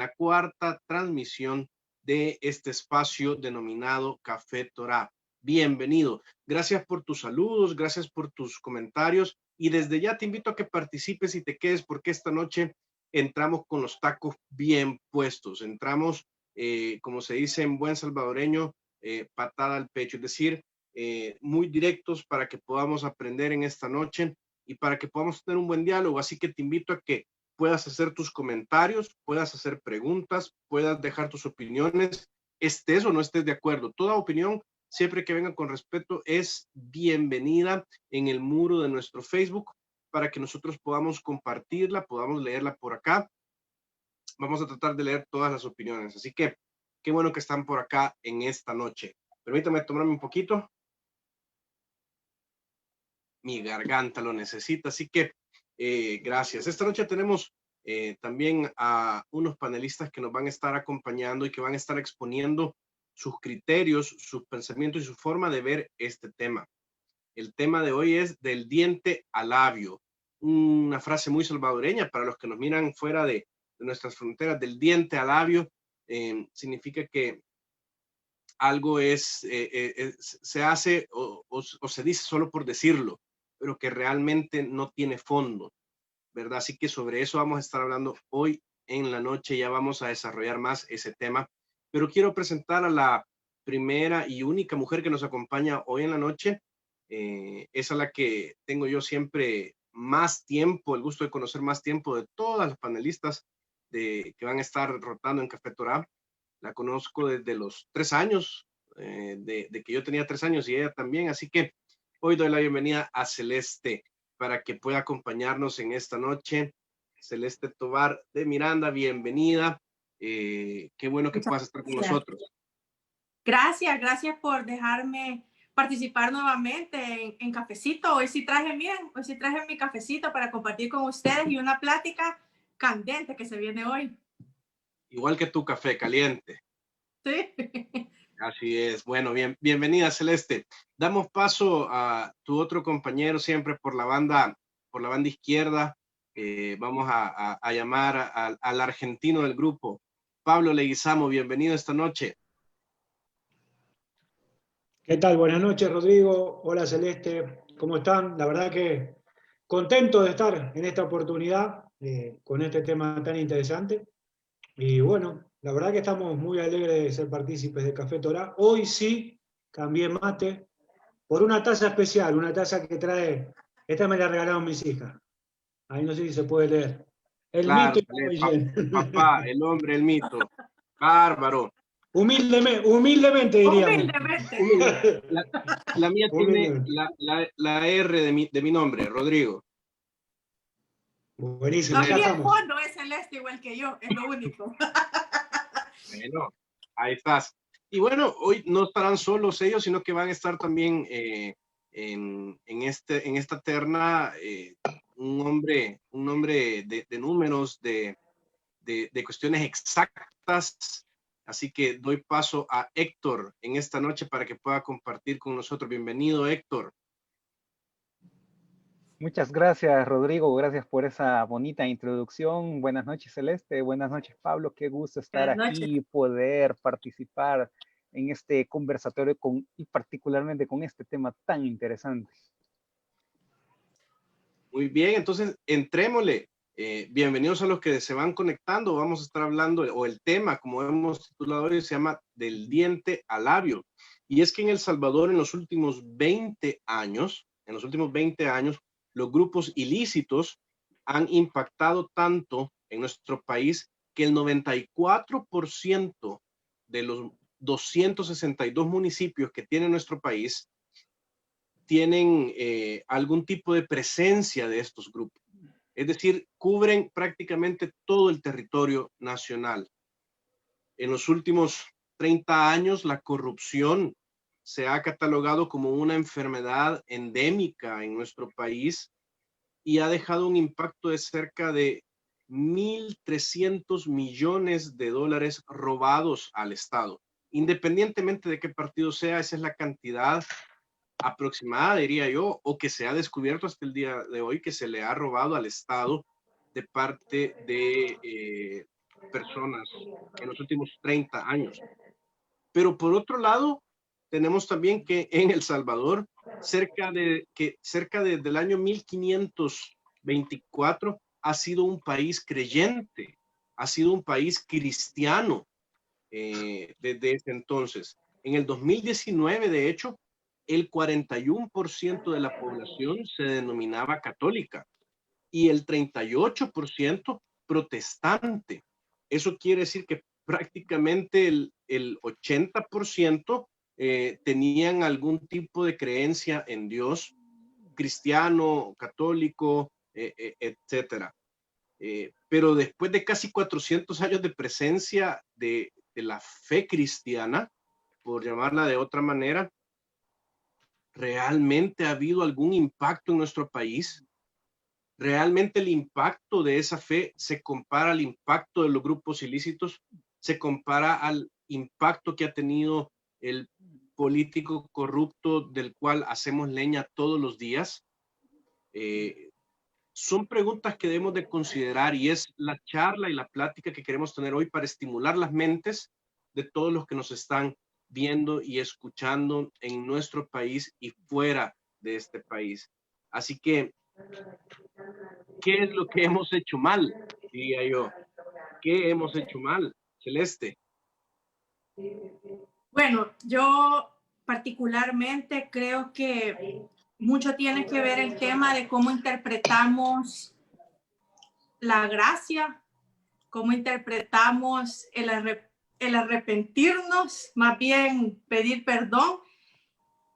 la cuarta transmisión de este espacio denominado Café Torá. Bienvenido. Gracias por tus saludos, gracias por tus comentarios y desde ya te invito a que participes y te quedes porque esta noche entramos con los tacos bien puestos. Entramos, como se dice en buen salvadoreño, patada al pecho, es decir, muy directos para que podamos aprender en esta noche y para que podamos tener un buen diálogo. Así que te invito a que puedas hacer tus comentarios, puedas hacer preguntas, puedas dejar tus opiniones, estés o no estés de acuerdo. Toda opinión, siempre que venga con respeto, es bienvenida en el muro de nuestro Facebook para que nosotros podamos compartirla, podamos leerla por acá. Vamos a tratar de leer todas las opiniones. Así que qué bueno que están por acá en esta noche. Permítame tomarme un poquito. Mi garganta lo necesita, así que gracias. Esta noche tenemos también a unos panelistas que nos van a estar acompañando y que van a estar exponiendo sus criterios, sus pensamientos y su forma de ver este tema. El tema de hoy es del diente al labio, una frase muy salvadoreña para los que nos miran fuera de nuestras fronteras. Del diente al labio significa que algo se hace o se dice solo por decirlo, pero que realmente no tiene fondo, ¿verdad? Así que sobre eso vamos a estar hablando hoy en la noche, ya vamos a desarrollar más ese tema, pero quiero presentar a la primera y única mujer que nos acompaña hoy en la noche. Es a la que tengo yo siempre más tiempo, el gusto de conocer más tiempo de todas las panelistas que van a estar rotando en Café Torá. La conozco desde los 3 años, de que yo tenía 3 años y ella también, así que hoy doy la bienvenida a Celeste para que pueda acompañarnos en esta noche. Celeste Tovar de Miranda, bienvenida. Qué bueno que Muchas puedas estar con gracias. nosotros. Gracias por dejarme participar nuevamente en Cafecito. Hoy sí traje mi cafecito para compartir con ustedes y una plática candente que se viene hoy. Igual que tu café caliente. ¿Sí? Así es. Bueno, bienvenida Celeste. Damos paso a tu otro compañero siempre por la banda izquierda. Vamos a llamar al argentino del grupo, Pablo Leguizamo. Bienvenido esta noche. ¿Qué tal? Buenas noches, Rodrigo. Hola, Celeste. ¿Cómo están? La verdad que contento de estar en esta oportunidad con este tema tan interesante. Y bueno, la verdad que estamos muy alegres de ser partícipes de Café Torá. Hoy sí cambié mate por una taza especial, una taza que trae, esta me la regalaron mis hijas. Ahí no sé si se puede leer. El Claro, mito y Moisés. papá, el hombre, el mito. Bárbaro. Humildemente diríamos. Humildemente. La mía tiene Humildemente. la R de mi nombre, Rodrigo. Buenísimo, A ya mí el estamos. fondo es celeste igual que yo, es lo único. Bueno, ahí estás. Y bueno, hoy no estarán solos ellos, sino que van a estar también en esta terna un hombre de números, de cuestiones exactas. Así que doy paso a Héctor en esta noche para que pueda compartir con nosotros. Bienvenido, Héctor. Muchas gracias, Rodrigo. Gracias por esa bonita introducción. Buenas noches, Celeste. Buenas noches, Pablo. Qué gusto estar Buenas noches. aquí y poder participar en este conversatorio y particularmente con este tema tan interesante. Muy bien, entonces entrémosle. Bienvenidos a los que se van conectando. Vamos a estar hablando, o el tema, como hemos titulado hoy, se llama del diente al labio. Y es que en El Salvador, en los últimos 20 años, los grupos ilícitos han impactado tanto en nuestro país que el 94% de los 262 municipios que tiene nuestro país tienen algún tipo de presencia de estos grupos. Es decir, cubren prácticamente todo el territorio nacional. En los últimos 30 años, la corrupción se ha catalogado como una enfermedad endémica en nuestro país y ha dejado un impacto de cerca de 1.300 millones de dólares robados al Estado. Independientemente de qué partido sea, esa es la cantidad aproximada, diría yo, o que se ha descubierto hasta el día de hoy que se le ha robado al Estado de parte de personas en los últimos 30 años. Pero por otro lado, tenemos también que en El Salvador, del año 1524, ha sido un país creyente, ha sido un país cristiano desde ese entonces. En el 2019, de hecho, el 41% de la población se denominaba católica y el 38% protestante. Eso quiere decir que prácticamente el 80% tenían algún tipo de creencia en Dios, cristiano, católico, etcétera. Pero después de casi 400 años de presencia de la fe cristiana, por llamarla de otra manera, ¿realmente ha habido algún impacto en nuestro país? ¿Realmente el impacto de esa fe se compara al impacto de los grupos ilícitos? ¿Se compara al impacto que ha tenido el político corrupto del cual hacemos leña todos los días? Son preguntas que debemos de considerar y es la charla y la plática que queremos tener hoy para estimular las mentes de todos los que nos están viendo y escuchando en nuestro país y fuera de este país. Así que, ¿qué es lo que hemos hecho mal? Diría yo. ¿Qué hemos hecho mal, Celeste? Bueno, yo particularmente creo que mucho tiene que ver el tema de cómo interpretamos la gracia, cómo interpretamos el arrepentirnos, más bien pedir perdón,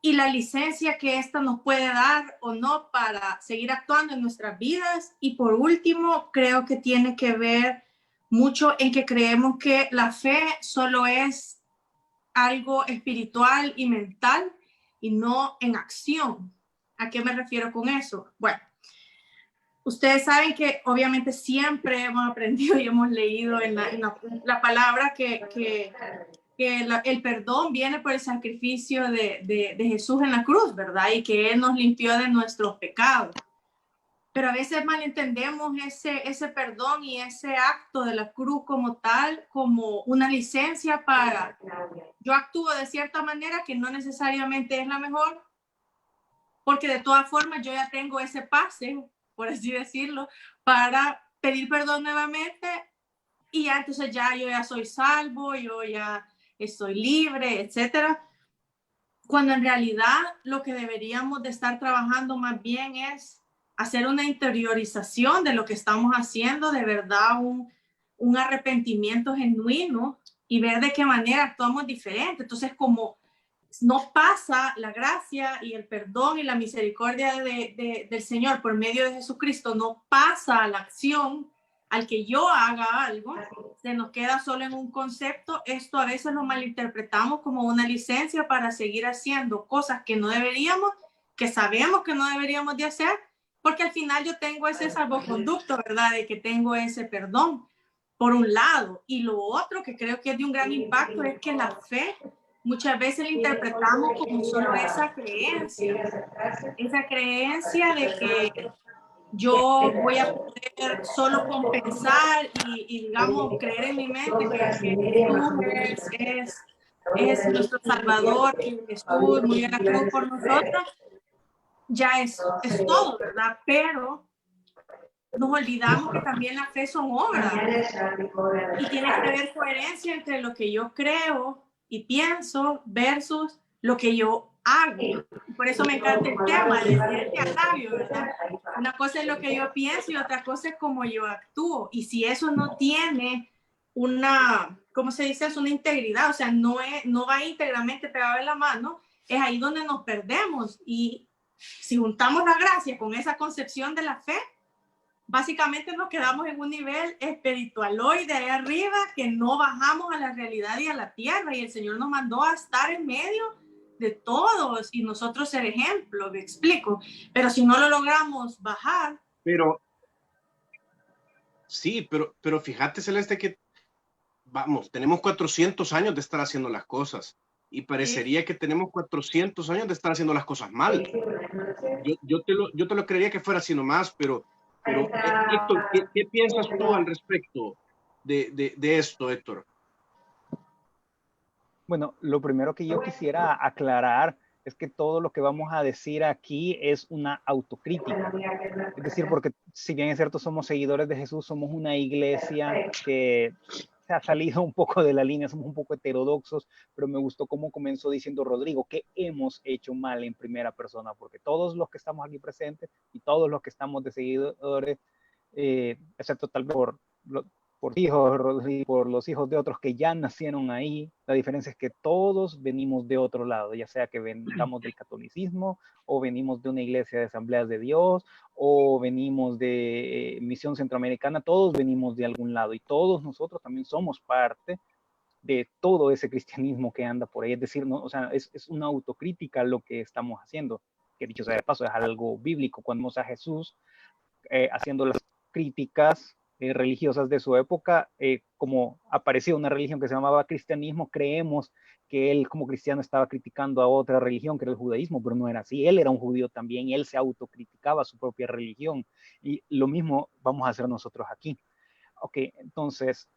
y la licencia que ésta nos puede dar o no para seguir actuando en nuestras vidas. Y por último, creo que tiene que ver mucho en que creemos que la fe solo es algo espiritual y mental y no en acción. ¿A qué me refiero con eso? Bueno, ustedes saben que obviamente siempre hemos aprendido y hemos leído en la palabra que el perdón viene por el sacrificio de Jesús en la cruz, ¿verdad? Y que Él nos limpió de nuestros pecados. Pero a veces malentendemos ese perdón y ese acto de la cruz como tal, como una licencia para yo actúo de cierta manera que no necesariamente es la mejor, porque de todas formas yo ya tengo ese pase, por así decirlo, para pedir perdón nuevamente y ya entonces yo ya soy salvo, yo ya estoy libre, etcétera. Cuando en realidad lo que deberíamos de estar trabajando más bien es hacer una interiorización de lo que estamos haciendo, de verdad un arrepentimiento genuino y ver de qué manera actuamos diferente. Entonces, como nos pasa la gracia y el perdón y la misericordia del Señor por medio de Jesucristo, no pasa a la acción, al que yo haga algo, se nos queda solo en un concepto. Esto a veces lo malinterpretamos como una licencia para seguir haciendo cosas que no deberíamos, que sabemos que no deberíamos de hacer, porque al final yo tengo ese salvoconducto, ¿verdad? De que tengo ese perdón, por un lado. Y lo otro que creo que es de un gran impacto es que la fe muchas veces la interpretamos como solo esa creencia de que yo voy a poder solo compensar y digamos, creer en mi mente que Jesús es nuestro Salvador, que Jesús murió en la cruz por nosotros, ya es todo, ¿verdad? Pero nos olvidamos que también la fe son obras y tiene que haber coherencia entre lo que yo creo y pienso versus lo que yo hago. Por eso me encanta el tema de este agravio, ¿verdad? Una cosa es lo que yo pienso y otra cosa es cómo yo actúo. Y si eso no tiene una, ¿cómo se dice? Es una integridad, o sea, no va íntegramente pegado en la mano, es ahí donde nos perdemos. Y si juntamos la gracia con esa concepción de la fe, básicamente nos quedamos en un nivel espiritualoide ahí arriba, que no bajamos a la realidad y a la tierra, y el Señor nos mandó a estar en medio de todos y nosotros ser ejemplo, me explico. Pero si no lo logramos bajar. Pero sí, pero fíjate, Celeste, que vamos, tenemos 400 años de estar haciendo las cosas y parecería que tenemos 400 años de estar haciendo las cosas mal. Yo te lo creería que fuera así nomás, pero Héctor, ¿qué piensas tú al respecto de esto, Héctor? Bueno, lo primero que yo quisiera aclarar es que todo lo que vamos a decir aquí es una autocrítica. Es decir, porque si bien es cierto, somos seguidores de Jesús, somos una iglesia que se ha salido un poco de la línea, somos un poco heterodoxos, pero me gustó cómo comenzó diciendo Rodrigo, que hemos hecho mal en primera persona, porque todos los que estamos aquí presentes y todos los que estamos de seguidores, excepto tal vez por hijos, por los hijos de otros que ya nacieron ahí. La diferencia es que todos venimos de otro lado, ya sea que vengamos del catolicismo, o venimos de una iglesia de asambleas de Dios, o venimos de Misión Centroamericana, todos venimos de algún lado, y todos nosotros también somos parte de todo ese cristianismo que anda por ahí. Es decir, no, o sea, es una autocrítica lo que estamos haciendo, que dicho sea de paso, es algo bíblico. Cuando vemos a Jesús haciendo las críticas religiosas de su época, como apareció una religión que se llamaba cristianismo, creemos que él como cristiano estaba criticando a otra religión, que era el judaísmo, pero no era así. Él era un judío también y él se autocriticaba a su propia religión. Y lo mismo vamos a hacer nosotros aquí. Ok, entonces,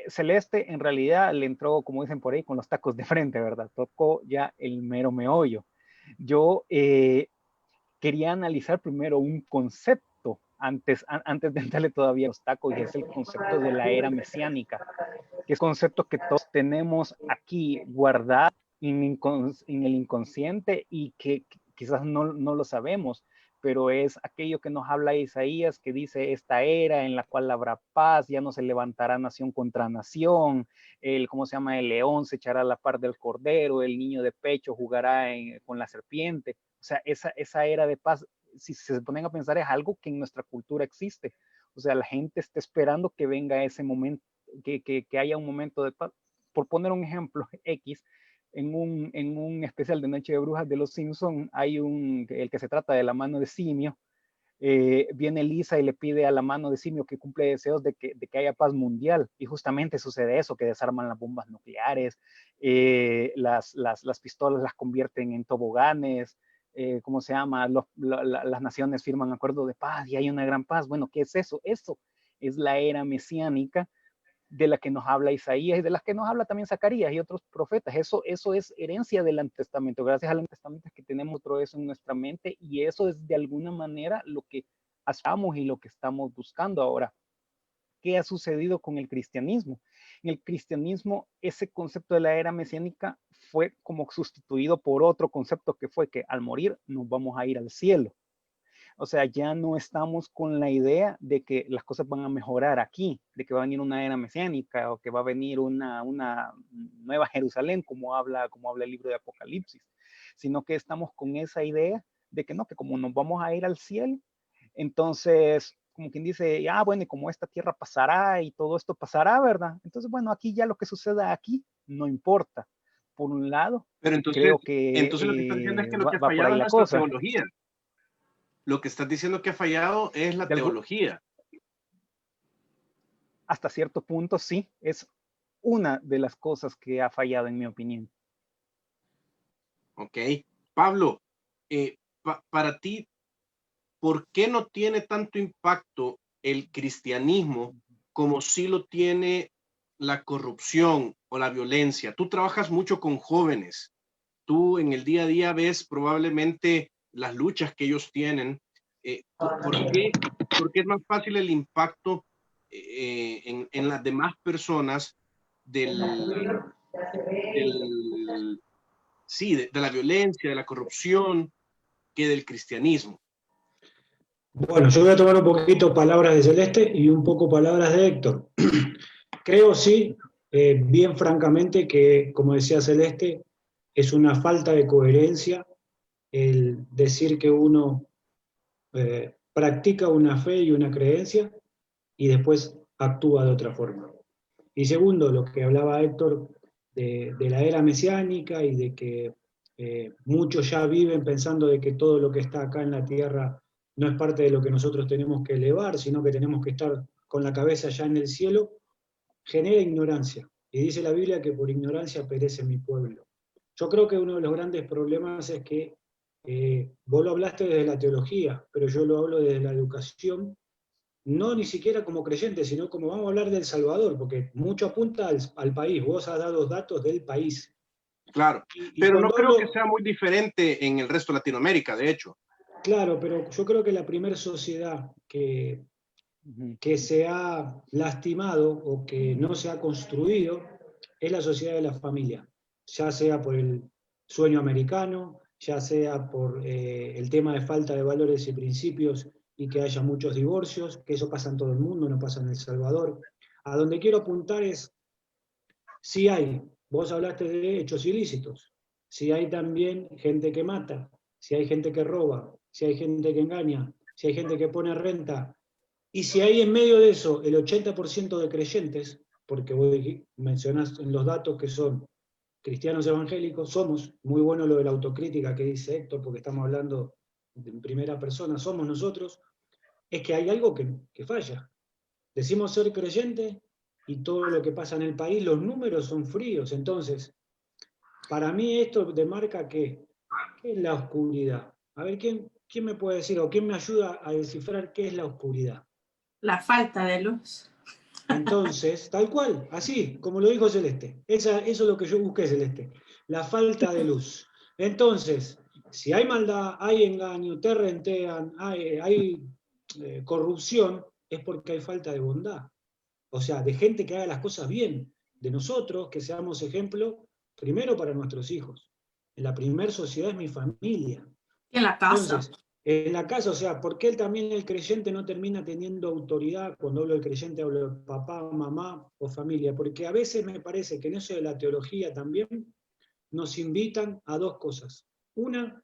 Celeste en realidad le entró, como dicen por ahí, con los tacos de frente, ¿verdad? Tocó ya el mero meollo. Yo quería analizar primero un concepto antes de entrarle todavía a los tacos, y es el concepto de la era mesiánica, que es un concepto que todos tenemos aquí guardado en el inconsciente y que quizás no lo sabemos, pero es aquello que nos habla Isaías, que dice esta era en la cual habrá paz, ya no se levantará nación contra nación, ¿cómo se llama? El león se echará a la par del cordero, el niño de pecho jugará con la serpiente. O sea, esa era de paz, si se ponen a pensar, es algo que en nuestra cultura existe. O sea, la gente está esperando que venga ese momento, que haya un momento de paz. Por poner un ejemplo X, en un especial de Noche de Brujas de los Simpson hay el que se trata de la mano de simio. Viene Lisa y le pide a la mano de simio que cumple deseos de que haya paz mundial, y justamente sucede eso, que desarman las bombas nucleares, las pistolas las convierten en toboganes, ¿cómo se llama? Las naciones firman acuerdos de paz y hay una gran paz. Bueno, ¿qué es eso? Eso es la era mesiánica de la que nos habla Isaías y de las que nos habla también Zacarías y otros profetas. Eso es herencia del Antiguo Testamento. Gracias al Antiguo Testamento es que tenemos todo eso en nuestra mente, y eso es de alguna manera lo que hacemos y lo que estamos buscando ahora. ¿Qué ha sucedido con el cristianismo? En el cristianismo, ese concepto de la era mesiánica fue como sustituido por otro concepto, que fue que al morir nos vamos a ir al cielo. O sea, ya no estamos con la idea de que las cosas van a mejorar aquí, de que va a venir una era mesiánica o que va a venir una nueva Jerusalén, como habla el libro de Apocalipsis, sino que estamos con esa idea de que no, que como nos vamos a ir al cielo, entonces, como quien dice, bueno, y como esta tierra pasará y todo esto pasará, ¿verdad? Entonces, bueno, aquí ya lo que suceda aquí no importa. Por un lado, Pero entonces, creo que entonces lo que estás diciendo es que lo que ha va por fallado ahí es la nuestra cosa. teología. Lo que estás diciendo que ha fallado es la teología. Hasta cierto punto, sí, es una de las cosas que ha fallado, en mi opinión. Ok. Pablo, para ti, ¿por qué no tiene tanto impacto el cristianismo como sí lo tiene la corrupción o la violencia? Tú trabajas mucho con jóvenes. Tú en el día a día ves probablemente las luchas que ellos tienen. ¿Por qué es más fácil el impacto en las demás personas sí, de la violencia, de la corrupción, que del cristianismo? Bueno, yo voy a tomar un poquito palabras de Celeste y un poco palabras de Héctor. Creo, sí, bien francamente, que, como decía Celeste, es una falta de coherencia el decir que uno practica una fe y una creencia y después actúa de otra forma. Y segundo, lo que hablaba Héctor de la era mesiánica y de que muchos ya viven pensando de que todo lo que está acá en la tierra no es parte de lo que nosotros tenemos que elevar, sino que tenemos que estar con la cabeza ya en el cielo, genera ignorancia. Y dice la Biblia que por ignorancia perece mi pueblo. Yo creo que uno de los grandes problemas es que vos lo hablaste desde la teología, pero yo lo hablo desde la educación, no ni siquiera como creyentes, sino como vamos a hablar del Salvador, porque mucho apunta al país. Vos has dado datos del país. Claro, Y pero no cuando creo hablo, que sea muy diferente en el resto de Latinoamérica, de hecho. claro, pero yo creo que la primera sociedad que se ha lastimado o que no se ha construido es la sociedad de la familia, ya sea por el sueño americano, ya sea por el tema de falta de valores y principios y que haya muchos divorcios, que eso pasa en todo el mundo, no pasa en El Salvador. A donde quiero apuntar es, si hay, vos hablaste de hechos ilícitos, si hay también gente que mata, si hay gente que roba, si hay gente que engaña, si hay gente que pone renta, y si hay en medio de eso el 80% de creyentes, porque vos mencionás en los datos que son cristianos evangélicos, somos, muy bueno lo de la autocrítica que dice Héctor, porque estamos hablando en primera persona, somos nosotros, es que hay algo que falla. Decimos ser creyentes y todo lo que pasa en el país, los números son fríos. Entonces, para mí esto demarca ¿qué es la oscuridad? A ver, ¿quién me puede decir o quién me ayuda a descifrar qué es la oscuridad? La falta de luz. Entonces, tal cual, así, como lo dijo Celeste. Eso es lo que yo busqué, Celeste. La falta de luz. Entonces, si hay maldad, hay engaño, te rentean, hay corrupción, es porque hay falta de bondad. O sea, de gente que haga las cosas bien. De nosotros, que seamos ejemplo, primero para nuestros hijos. En la primer sociedad es mi familia. En la casa. Entonces, en la casa, o sea, ¿por qué también el creyente no termina teniendo autoridad? Cuando hablo del creyente hablo de papá, mamá o familia, porque a veces me parece que en eso de la teología también nos invitan a dos cosas. Una,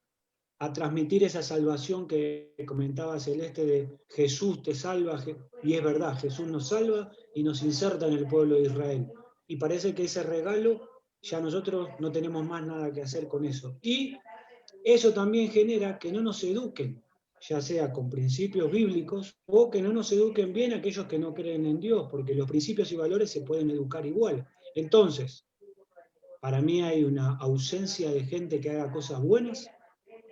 a transmitir esa salvación que comentaba Celeste de Jesús te salva, y es verdad, Jesús nos salva y nos inserta en el pueblo de Israel. Y parece que ese regalo ya nosotros no tenemos más nada que hacer con eso. Y eso también genera que no nos eduquen, ya sea con principios bíblicos o que no nos eduquen bien aquellos que no creen en Dios, porque los principios y valores se pueden educar igual. Entonces, para mí hay una ausencia de gente que haga cosas buenas,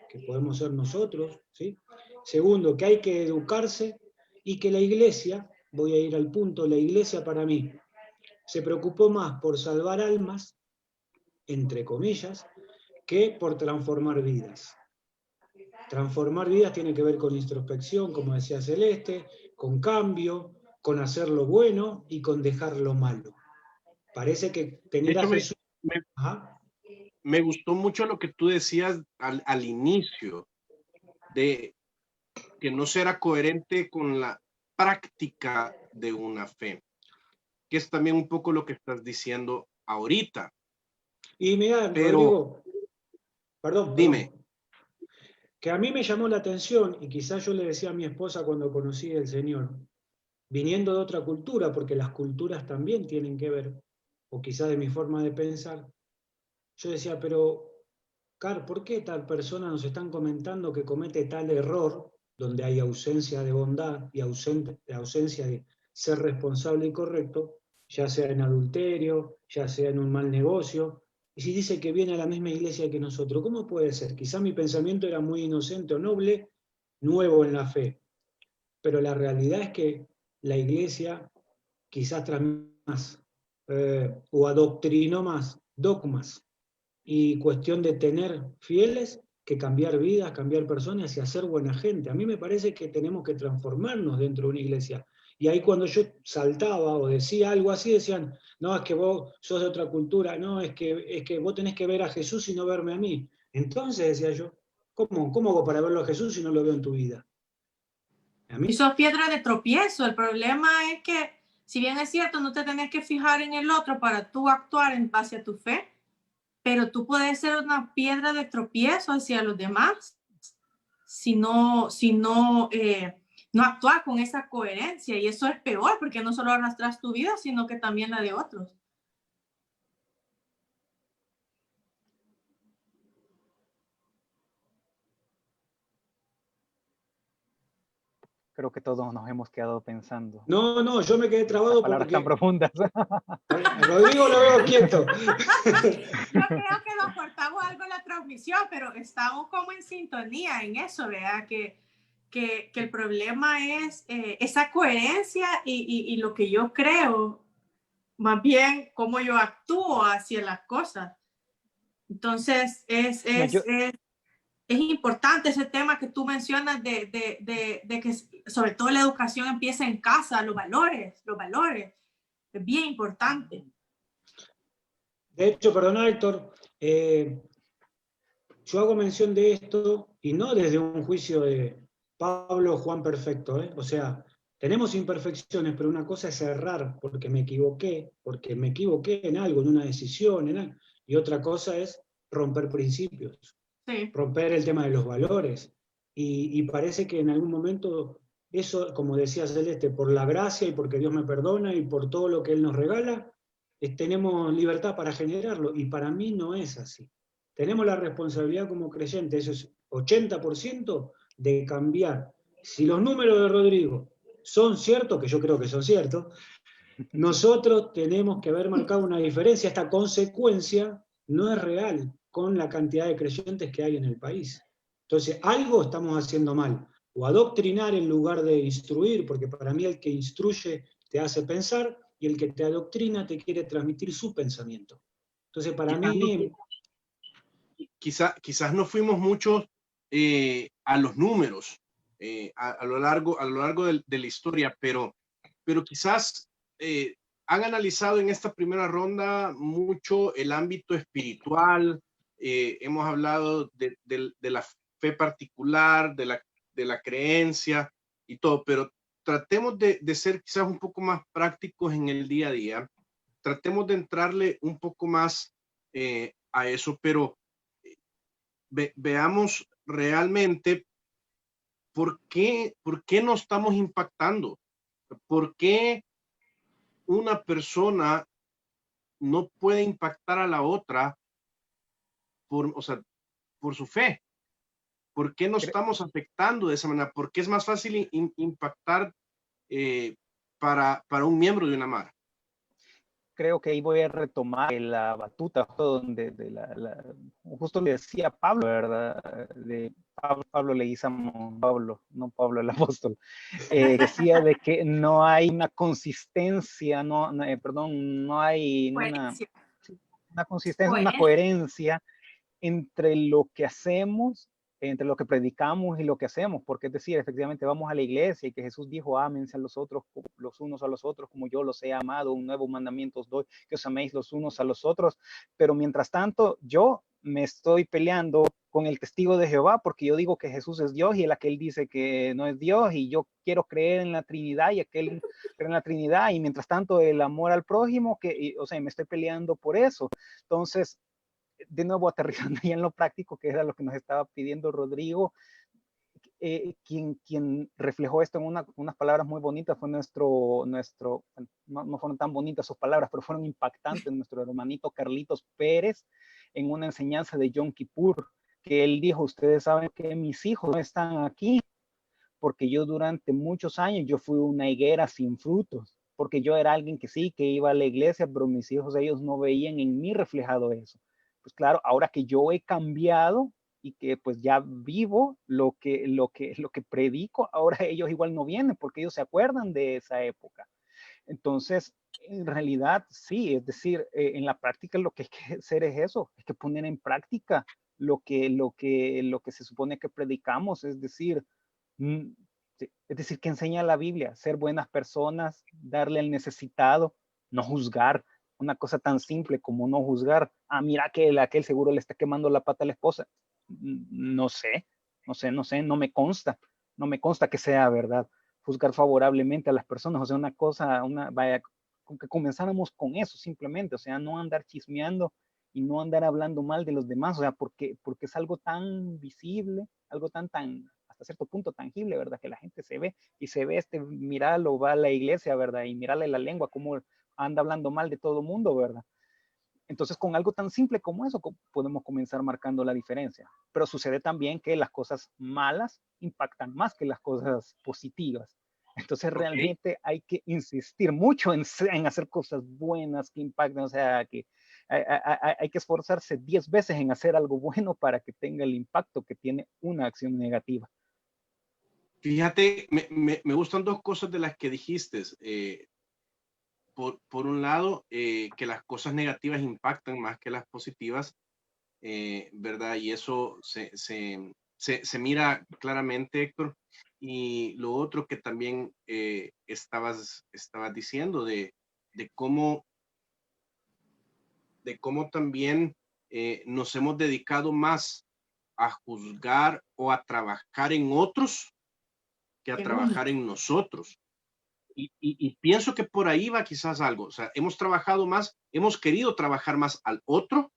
que podemos ser nosotros, ¿sí? Segundo, que hay que educarse y que la iglesia, voy a ir al punto, la iglesia para mí se preocupó más por salvar almas, entre comillas, que por transformar vidas. Transformar vidas tiene que ver con introspección, como decía Celeste, con cambio, con hacer lo bueno y con dejar lo malo. Parece que tener a Jesús... Me gustó mucho lo que tú decías al inicio, de que no será coherente con la práctica de una fe, que es también un poco lo que estás diciendo ahorita. Y mira, pero Rodrigo, perdón, dime. Que a mí me llamó la atención, y quizás yo le decía a mi esposa cuando conocí al Señor, viniendo de otra cultura, porque las culturas también tienen que ver, o quizás de mi forma de pensar, yo decía, pero, Car, ¿por qué tal persona nos están comentando que comete tal error, donde hay ausencia de bondad y ausencia de ser responsable y correcto, ya sea en adulterio, ya sea en un mal negocio? Y si dice que viene a la misma iglesia que nosotros, ¿cómo puede ser? Quizá mi pensamiento era muy inocente o noble, nuevo en la fe. Pero la realidad es que la iglesia quizás transmite más, o adoctrinó más dogmas y cuestión de tener fieles que cambiar vidas, cambiar personas y hacer buena gente. A mí me parece que tenemos que transformarnos dentro de una iglesia. Y ahí cuando yo saltaba o decía algo así, decían, no, es que vos sos de otra cultura, no, es que vos tenés que ver a Jesús y no verme a mí. Entonces decía yo, ¿cómo hago para verlo a Jesús si no lo veo en tu vida? ¿A mí? Y sos piedra de tropiezo. El problema es que, si bien es cierto, no te tenés que fijar en el otro para tú actuar en base a tu fe, pero tú puedes ser una piedra de tropiezo hacia los demás si no actúas con esa coherencia, y eso es peor porque no solo arrastras tu vida, sino que también la de otros. Creo que todos nos hemos quedado pensando. No, yo me quedé trabado. Palabras tan profundas. Rodrigo lo veo quieto. Yo creo que nos cortamos algo en la transmisión, pero estamos como en sintonía en eso, ¿verdad? Que que el problema es esa coherencia y lo que yo creo, más bien cómo yo actúo hacia las cosas. Entonces, es importante ese tema que tú mencionas de que sobre todo la educación empieza en casa, los valores, es bien importante. De hecho, perdona Héctor, yo hago mención de esto y no desde un juicio de Pablo Juan perfecto, o sea, tenemos imperfecciones, pero una cosa es errar porque me equivoqué en algo, en una decisión, en algo, y otra cosa es romper principios, Sí. romper el tema de los valores. Y parece que en algún momento eso, como decía Celeste, por la gracia y porque Dios me perdona y por todo lo que Él nos regala, tenemos libertad para generarlo, y para mí no es así. Tenemos la responsabilidad como creyentes, eso es 80%, de cambiar. Si los números de Rodrigo son ciertos, que yo creo que son ciertos, nosotros tenemos que haber marcado una diferencia. Esta consecuencia no es real con la cantidad de creyentes que hay en el país. Entonces, algo estamos haciendo mal. O adoctrinar en lugar de instruir, porque para mí el que instruye te hace pensar y el que te adoctrina te quiere transmitir su pensamiento. Entonces, para mí... Quizás no fuimos mucho a los números a lo largo de la historia, pero quizás han analizado en esta primera ronda mucho el ámbito espiritual, hemos hablado de la fe particular, de la creencia y todo, pero tratemos de ser quizás un poco más prácticos en el día a día, tratemos de entrarle un poco más a eso, pero veamos realmente por qué no estamos impactando, por qué una persona no puede impactar a la otra o sea, por su fe. ¿Por qué nos estamos afectando de esa manera? ¿Por qué es más fácil impactar para un miembro de una mara? Creo que ahí voy a retomar la batuta donde justo le decía Pablo, ¿verdad? De Pablo Leguizamo, Pablo, no Pablo el apóstol, decía de que no hay una consistencia, no hay una consistencia, una coherencia entre lo que hacemos, entre lo que predicamos y lo que hacemos, porque es decir, efectivamente vamos a la iglesia y que Jesús dijo, ámense a los otros, los unos a los otros, como yo los he amado, un nuevo mandamiento os doy, que os améis los unos a los otros, pero mientras tanto yo me estoy peleando con el testigo de Jehová, porque yo digo que Jesús es Dios y aquel dice que no es Dios, y yo quiero creer en la Trinidad y aquel cree en la Trinidad, y mientras tanto el amor al prójimo, o sea, me estoy peleando por eso. Entonces, de nuevo aterrizando ya en lo práctico, que era lo que nos estaba pidiendo Rodrigo, quien reflejó esto en unas palabras muy bonitas fue no fueron tan bonitas sus palabras, pero fueron impactantes, nuestro hermanito Carlitos Pérez, en una enseñanza de Yom Kippur, que él dijo, ustedes saben que mis hijos no están aquí, porque yo durante muchos años yo fui una higuera sin frutos, porque yo era alguien que sí, que iba a la iglesia, pero mis hijos, ellos no veían en mí reflejado eso. Pues claro, ahora que yo he cambiado y que pues ya vivo lo que predico, ahora ellos igual no vienen porque ellos se acuerdan de esa época. Entonces, en realidad sí, es decir, en la práctica lo que hay que hacer es eso, hay que poner en práctica lo que se supone que predicamos, es decir, que enseña la Biblia, ser buenas personas, darle al necesitado, no juzgar, una cosa tan simple como no juzgar. Ah, mira que aquel seguro le está quemando la pata a la esposa. No sé, no me consta que sea verdad. Juzgar favorablemente a las personas, o sea, vaya, que comenzáramos con eso simplemente, o sea, no andar chismeando y no andar hablando mal de los demás, o sea, porque es algo tan visible, algo tan hasta cierto punto tangible, ¿verdad? Que la gente se ve míralo, va a la iglesia, ¿verdad? Y mírale la lengua, cómo anda hablando mal de todo mundo, ¿verdad? Entonces, con algo tan simple como eso, podemos comenzar marcando la diferencia. Pero sucede también que las cosas malas impactan más que las cosas positivas. Entonces, realmente hay que insistir mucho en hacer cosas buenas que impacten, o sea, que hay que esforzarse 10 veces en hacer algo bueno para que tenga el impacto que tiene una acción negativa. Fíjate, me gustan dos cosas de las que dijiste. Por un lado, que las cosas negativas impactan más que las positivas, ¿verdad? Y eso se mira claramente, Héctor. Y lo otro que también estabas diciendo de cómo también nos hemos dedicado más a juzgar o a trabajar en otros que a trabajar en nosotros. Y pienso que por ahí va quizás algo. O sea, hemos trabajado más, hemos querido trabajar más al otro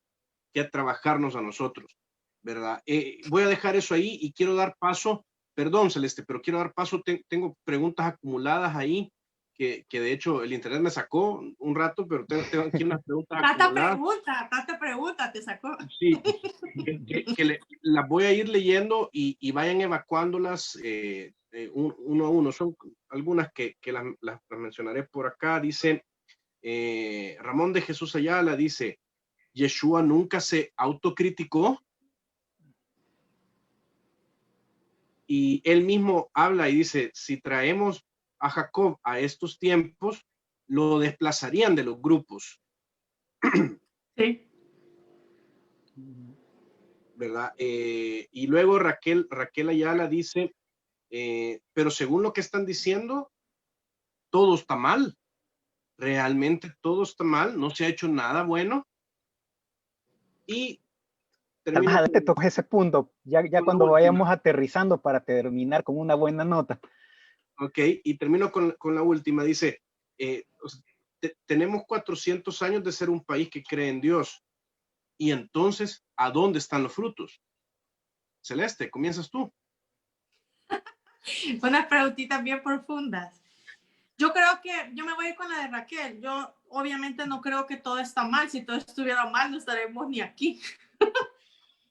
que a trabajarnos a nosotros, ¿verdad? Voy a dejar eso ahí y quiero dar paso, perdón Celeste, pero quiero dar paso, tengo preguntas acumuladas ahí, que de hecho el internet me sacó un rato, pero tengo aquí unas preguntas acumuladas. Tanta pregunta te sacó. Sí, las voy a ir leyendo y vayan evacuándolas uno a uno. Son algunas que las mencionaré por acá. Dice Ramón de Jesús Ayala, dice, Yeshua nunca se autocriticó. Y él mismo habla y dice, si traemos a Jacob a estos tiempos, lo desplazarían de los grupos. Sí. ¿Verdad? Y luego Raquel Ayala dice, pero según lo que están diciendo, todo está mal. Realmente todo está mal, no se ha hecho nada bueno. Y termino te toco ese punto, ya cuando vayamos aterrizando para terminar con una buena nota. Ok, y termino con la última. Dice, tenemos 400 años de ser un país que cree en Dios. Y entonces, ¿a dónde están los frutos? Celeste, comienzas tú. Unas preguntitas bien profundas. Yo creo que yo me voy a ir con la de Raquel. Yo obviamente no creo que todo está mal. Si todo estuviera mal, no estaremos ni aquí.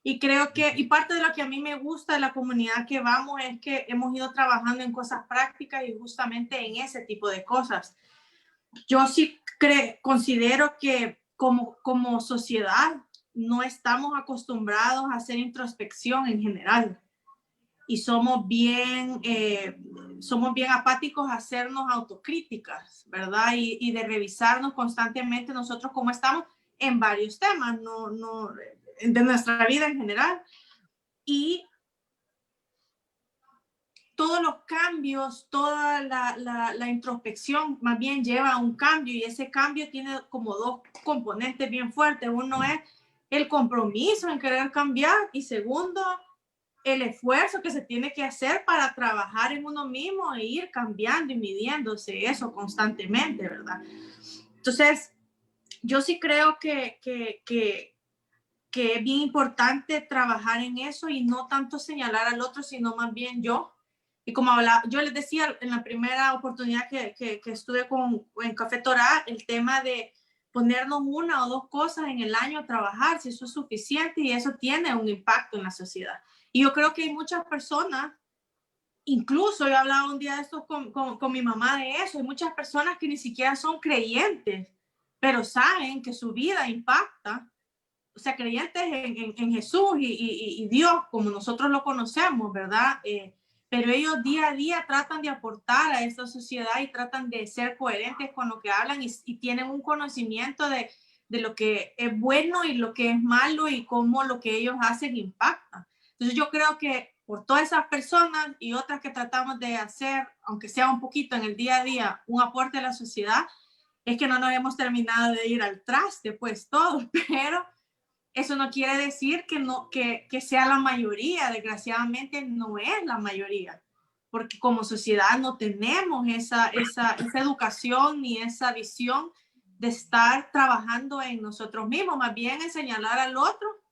Y creo que, y parte de lo que a mí me gusta de la comunidad que vamos es que hemos ido trabajando en cosas prácticas y justamente en ese tipo de cosas. Yo sí considero que como sociedad no estamos acostumbrados a hacer introspección en general. Y somos bien apáticos a hacernos autocríticas, ¿verdad? Y de revisarnos constantemente nosotros cómo estamos en varios temas, de nuestra vida en general. Y todos los cambios, toda la introspección más bien lleva a un cambio, y ese cambio tiene como dos componentes bien fuertes. Uno es el compromiso en querer cambiar, y segundo, el esfuerzo que se tiene que hacer para trabajar en uno mismo e ir cambiando y midiéndose eso constantemente, ¿verdad? Entonces, yo sí creo que es bien importante trabajar en eso y no tanto señalar al otro, sino más bien yo. Y como yo les decía en la primera oportunidad que estuve en Café Torá, el tema de ponernos una o dos cosas en el año a trabajar, si eso es suficiente, y eso tiene un impacto en la sociedad. Y yo creo que hay muchas personas, incluso yo hablaba un día de esto con mi mamá de eso, hay muchas personas que ni siquiera son creyentes, pero saben que su vida impacta, o sea, creyentes en Jesús y Dios, como nosotros lo conocemos, ¿verdad? Pero ellos día a día tratan de aportar a esta sociedad y tratan de ser coherentes con lo que hablan, y tienen un conocimiento de lo que es bueno y lo que es malo, y cómo lo que ellos hacen impacta. Entonces yo creo que por todas esas personas y otras que tratamos de hacer, aunque sea un poquito en el día a día, un aporte a la sociedad, es que no nos hemos terminado de ir al traste, pues todos, pero eso no quiere decir que sea la mayoría. Desgraciadamente no es la mayoría, porque como sociedad no tenemos esa educación ni esa visión de estar trabajando en nosotros mismos, más bien en señalar al otro,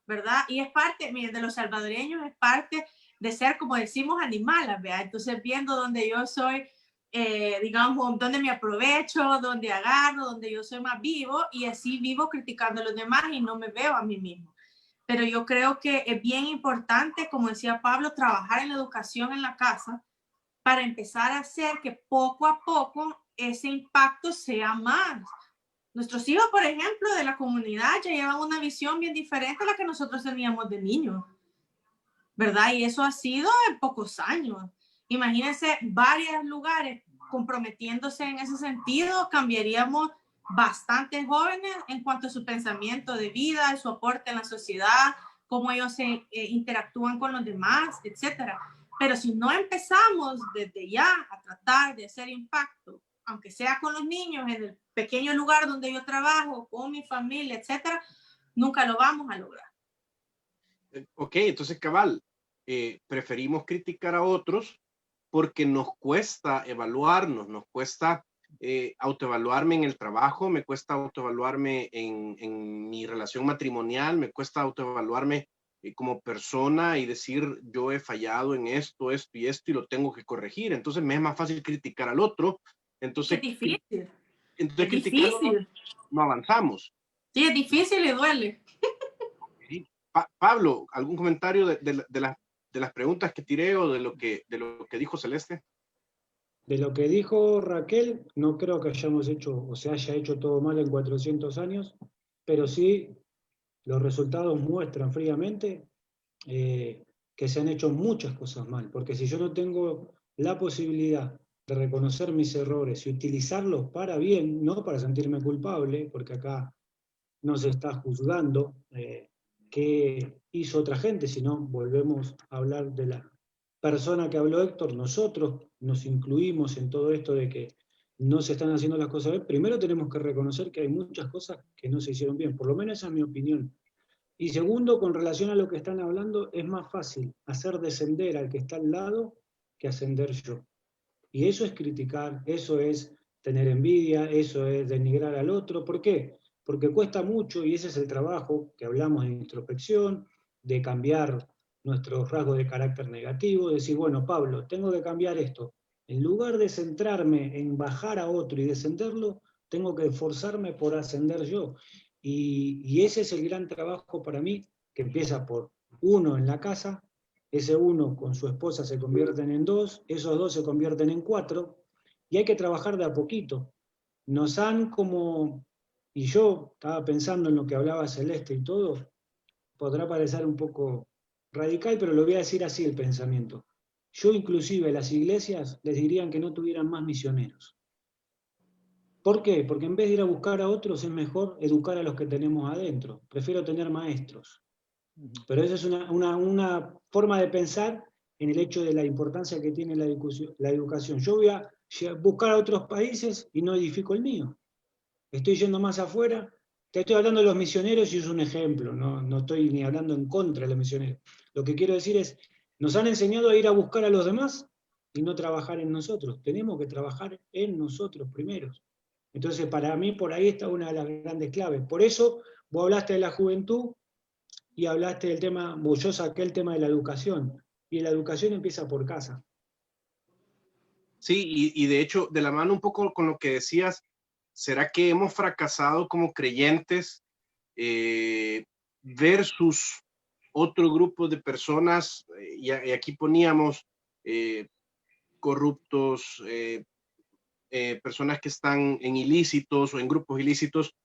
¿verdad? Y es parte, miren, de los salvadoreños, es parte de ser, como decimos, animales, ¿verdad? Entonces, viendo donde yo soy, digamos, donde me aprovecho, donde agarro, donde yo soy más vivo, y así vivo criticando a los demás y no me veo a mí mismo. Pero yo creo que es bien importante, como decía Pablo, trabajar en la educación en la casa para empezar a hacer que poco a poco ese impacto sea más. Nuestros hijos, por ejemplo, de la comunidad ya llevan una visión bien diferente a la que nosotros teníamos de niños, ¿verdad? Y eso ha sido en pocos años. Imagínense varios lugares comprometiéndose en ese sentido, cambiaríamos bastantes jóvenes en cuanto a su pensamiento de vida, su aporte en la sociedad, cómo ellos se interactúan con los demás, etcétera. Pero si no empezamos desde ya a tratar de hacer impacto, aunque sea con los niños en el pequeño lugar donde yo trabajo, con mi familia, etcétera, nunca lo vamos a lograr. Ok, entonces cabal, preferimos criticar a otros porque nos cuesta evaluarnos, nos cuesta autoevaluarme en el trabajo, me cuesta autoevaluarme en mi relación matrimonial, me cuesta autoevaluarme como persona y decir yo he fallado en esto, esto y esto y lo tengo que corregir. Entonces me es más fácil criticar al otro. Entonces, es difícil. Entonces es difícil. No avanzamos. Sí, es difícil y duele. Pablo, ¿algún comentario de las preguntas que tiré o de lo que dijo Celeste? De lo que dijo Raquel, no creo que hayamos hecho o se haya hecho todo mal en 400 años, pero sí los resultados muestran fríamente que se han hecho muchas cosas mal, porque si yo no tengo la posibilidad de reconocer mis errores y utilizarlos para bien, no para sentirme culpable, porque acá no se está juzgando qué hizo otra gente, sino volvemos a hablar de la persona que habló Héctor, nosotros nos incluimos en todo esto de que no se están haciendo las cosas bien. Primero tenemos que reconocer que hay muchas cosas que no se hicieron bien, por lo menos esa es mi opinión. Y segundo, con relación a lo que están hablando, es más fácil hacer descender al que está al lado que ascender yo. Y eso es criticar, eso es tener envidia, eso es denigrar al otro. ¿Por qué? Porque cuesta mucho y ese es el trabajo que hablamos de introspección, de cambiar nuestros rasgos de carácter negativo, decir, bueno, Pablo, tengo que cambiar esto. En lugar de centrarme en bajar a otro y descenderlo, tengo que esforzarme por ascender yo. Y ese es el gran trabajo para mí, que empieza por uno en la casa, ese uno con su esposa se convierten en dos, esos dos se convierten en cuatro, y hay que trabajar de a poquito. Nos han como, y yo estaba pensando en lo que hablaba Celeste y todo, podrá parecer un poco radical, pero lo voy a decir así el pensamiento. Yo inclusive las iglesias les dirían que no tuvieran más misioneros. ¿Por qué? Porque en vez de ir a buscar a otros es mejor educar a los que tenemos adentro. Prefiero tener maestros. Pero esa es una forma de pensar en el hecho de la importancia que tiene la educación. Yo voy a buscar a otros países y no edifico el mío. Estoy yendo más afuera. Te estoy hablando de los misioneros y es un ejemplo, no estoy ni hablando en contra de los misioneros. Lo que quiero decir es, nos han enseñado a ir a buscar a los demás y no trabajar en nosotros. Tenemos que trabajar en nosotros primeros. Entonces, para mí, por ahí está una de las grandes claves. Por eso, vos hablaste de la juventud, y hablaste del tema, yo saqué el tema de la educación, y la educación empieza por casa. Sí, y de hecho, de la mano un poco con lo que decías, ¿será que hemos fracasado como creyentes versus otro grupo de personas? Y aquí poníamos corruptos, personas que están en ilícitos o en grupos ilícitos.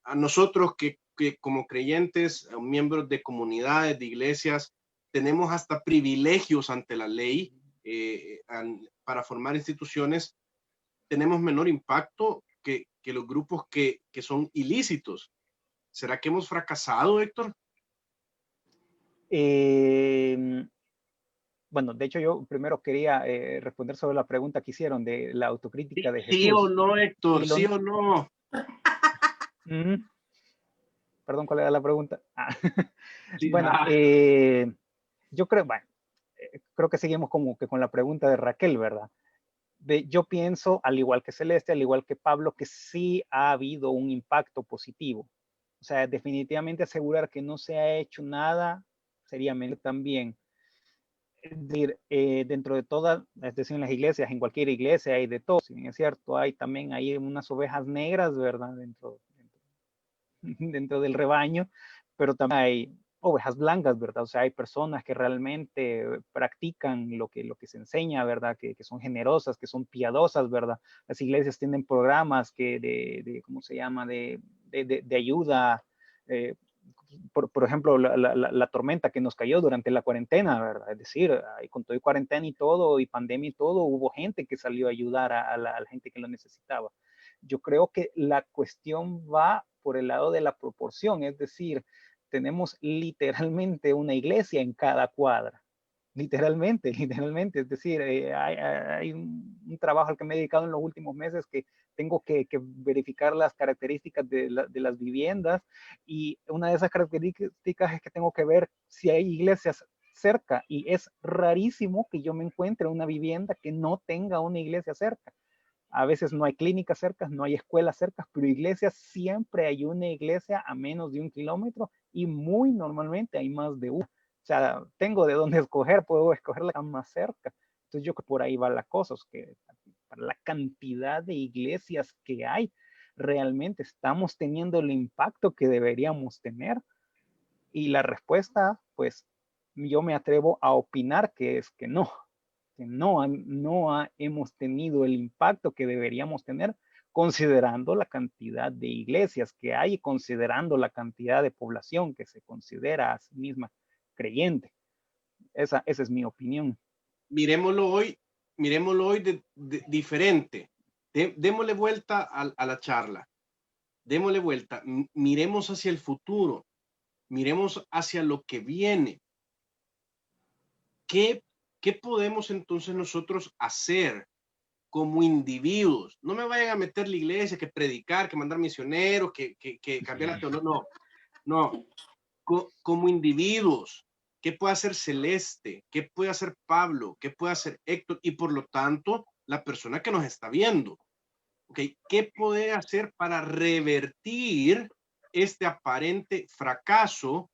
A nosotros que como creyentes, miembros de comunidades, de iglesias, tenemos hasta privilegios ante la ley para formar instituciones, tenemos menor impacto que los grupos que son ilícitos. ¿Será que hemos fracasado, Héctor? Bueno, de hecho yo primero quería responder sobre la pregunta que hicieron de la autocrítica de Jesús. ¿Sí o no, Héctor? ¿Sí o no? Perdón, ¿cuál era la pregunta? Sí, bueno, yo creo, bueno, creo que seguimos como que con la pregunta de Raquel, ¿verdad? Yo pienso, al igual que Celeste, al igual que Pablo, que sí ha habido un impacto positivo. O sea, definitivamente asegurar que no se ha hecho nada sería mentir también. Es decir, dentro de todas, es decir, en las iglesias, en cualquier iglesia hay de todo, si bien es cierto, hay también ahí unas ovejas negras, ¿verdad? Dentro del rebaño, pero también hay ovejas blancas, ¿verdad? O sea, hay personas que realmente practican lo que se enseña, ¿verdad? Que son generosas, que son piadosas, ¿verdad? Las iglesias tienen programas ¿cómo se llama? De ayuda, por ejemplo, la tormenta que nos cayó durante la cuarentena, ¿verdad? Es decir, con todo y cuarentena y todo, y pandemia y todo, hubo gente que salió a ayudar a la gente que lo necesitaba. Yo creo que la cuestión va por el lado de la proporción, es decir, tenemos literalmente una iglesia en cada cuadra. Literalmente, es decir, hay un trabajo al que me he dedicado en los últimos meses que tengo que verificar las características de las viviendas, y una de esas características es que tengo que ver si hay iglesias cerca, y es rarísimo que yo me encuentre una vivienda que no tenga una iglesia cerca. A veces no hay clínicas cerca, no hay escuelas cerca, pero iglesias siempre hay una iglesia a menos de 1 kilómetro, y muy normalmente hay más de una. O sea, tengo de dónde escoger, puedo escoger la más cerca. Entonces yo creo que por ahí va la cosa, es que para la cantidad de iglesias que hay, realmente estamos teniendo el impacto que deberíamos tener. Y la respuesta, pues, yo me atrevo a opinar que es que no hemos tenido el impacto que deberíamos tener, considerando la cantidad de iglesias que hay y considerando la cantidad de población que se considera a sí misma creyente. Esa es mi opinión. Miremoslo hoy diferente. Démosle vuelta a la charla. Démosle vuelta. Miremos hacia el futuro. Miremos hacia lo que viene. ¿Qué podemos entonces nosotros hacer como individuos? No me vayan a meter la iglesia, que predicar, que mandar misioneros, que cambiar la teología. No. Como individuos, ¿qué puede hacer Celeste? ¿Qué puede hacer Pablo? ¿Qué puede hacer Héctor? Y por lo tanto, la persona que nos está viendo. ¿Okay? ¿Qué puede hacer para revertir este aparente fracaso